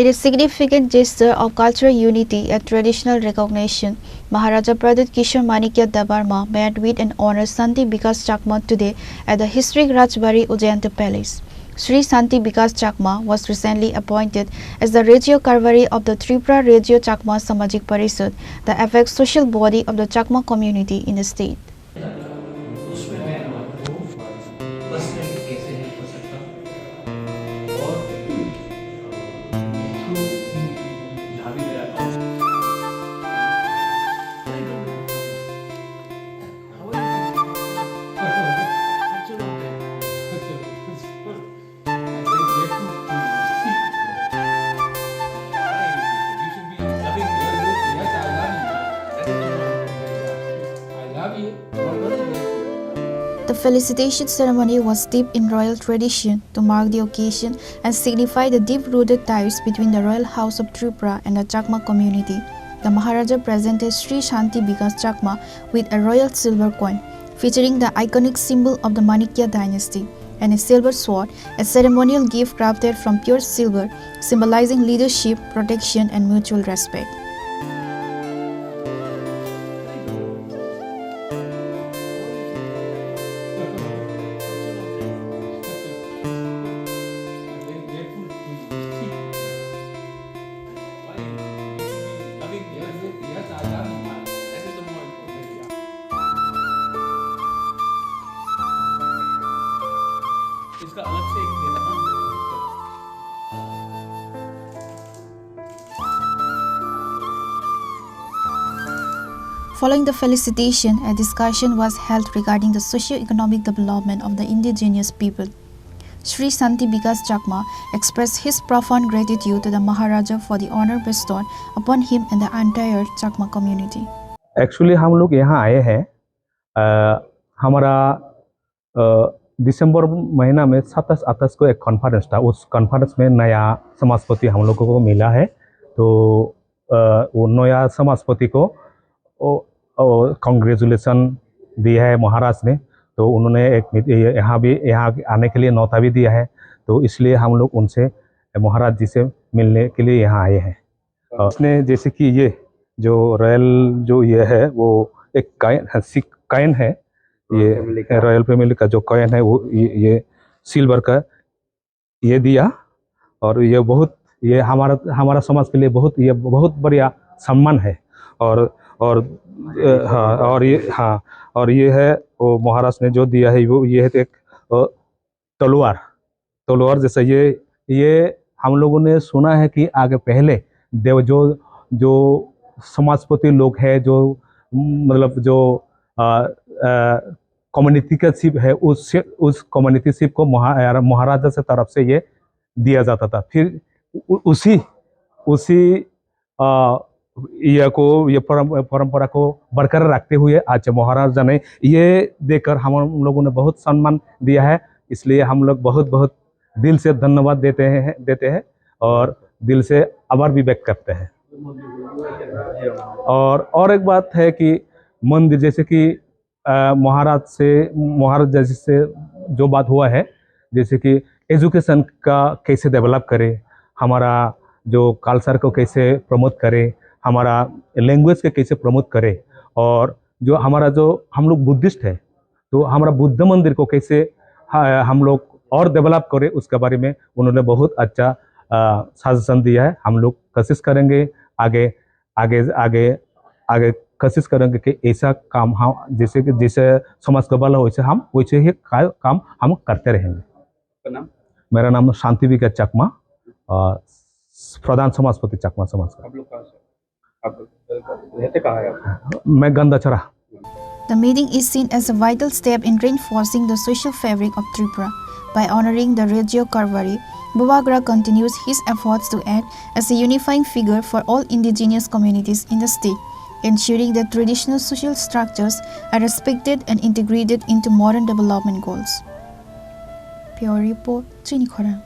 In a significant gesture of cultural unity and traditional recognition, Maharaja Pradyot Kishore Manikya Debbarma met with and honored Shanti Bikash Chakma today at the historic Rajbari Ujjayanta Palace. Shri Shanti Bikash Chakma was recently appointed as the Rejyo Karbari of the Tripura Rejyo Chakma Samajik Parishod, the apex social body of the Chakma community in the state. The felicitation ceremony was steeped in royal tradition to mark the occasion and signify the deep-rooted ties between the royal house of Tripura and the Chakma community. The Maharaja presented Shri Shanti Bikash Chakma with a royal silver coin featuring the iconic symbol of the Manikya dynasty and a silver sword, a ceremonial gift crafted from pure silver, symbolizing leadership, protection, and mutual respect. इसका अलग से एक देना। Following the felicitation, a discussion was held regarding the socio-economic development of the indigenous people. Shri Shanti Bikash Chakma expressed his profound gratitude to the Maharaja for the honor bestowed upon him and the entire Chakma community. Actually, हम लोग यहाँ आए हैं, हमारा दिसंबर महीना में 27-28 को एक कॉन्फ्रेंस था। उस कॉन्फ्रेंस में नया समाजपति हम लोगों को मिला है, तो वो नया समाजपति को कांग्रेचुलेसन दिया है महाराज ने। तो उन्होंने एक यहाँ आने के लिए न्योता भी दिया है, तो इसलिए हम लोग उनसे महाराज जी से मिलने के लिए यहाँ आए हैं। उसने जैसे कि ये जो रॉयल जो ये है वो एक कॉइन है, ये रॉयल फैमिली का जो कॉइन है वो ये सिल्वर का ये दिया, और ये बहुत ये हमारा समाज के लिए बहुत बढ़िया सम्मान है। और ये है वो महाराज ने जो दिया है, वो ये है एक तलवार जैसा। ये हम लोगों ने सुना है कि आगे पहले देव जो समाजपति लोग हैं, जो मतलब जो कम्युनिटी का शिप है, उस कम्युनिटी शिप को महाराजा से तरफ से ये दिया जाता था। फिर उसी ये परंपरा को बरकरार रखते हुए आज महाराजा ने ये देकर हम लोगों ने बहुत सम्मान दिया है। इसलिए हम लोग बहुत दिल से धन्यवाद देते हैं और दिल से आभार भी व्यक्त करते हैं। और एक बात है कि मंदिर जैसे कि महाराज जैसे से जो बात हुआ है, जैसे कि एजुकेशन का कैसे डेवलप करे, हमारा जो कल्चर को कैसे प्रमोट करे, हमारा लैंग्वेज के कैसे प्रमोट करे, और जो हम लोग बुद्धिस्ट है, तो हमारा बुद्ध मंदिर को कैसे हम लोग और डेवलप करें, उसके बारे में उन्होंने बहुत अच्छा सजेशन दिया है। हम लोग कोशिश करेंगे आगे कोशिश करेंगे कि ऐसा काम हम जैसे समाज का भला वैसे ही काम हम करते रहेंगे। मेरा नाम शांति विकास चकमा, प्रधान समाजपति चकमा समाज का। आप लोग कहाँ से? आप रहते कहाँ हैं? मैं गंदाचरा। The meeting is seen as a vital step in reinforcing the social fabric of Tripura. By honoring the Rejyo Karbari, Bubagra continues his efforts to act as a unifying figure for all indigenous communities in the state, ensuring that traditional social structures are respected and integrated into modern development goals. Pure report, Chini Khorang.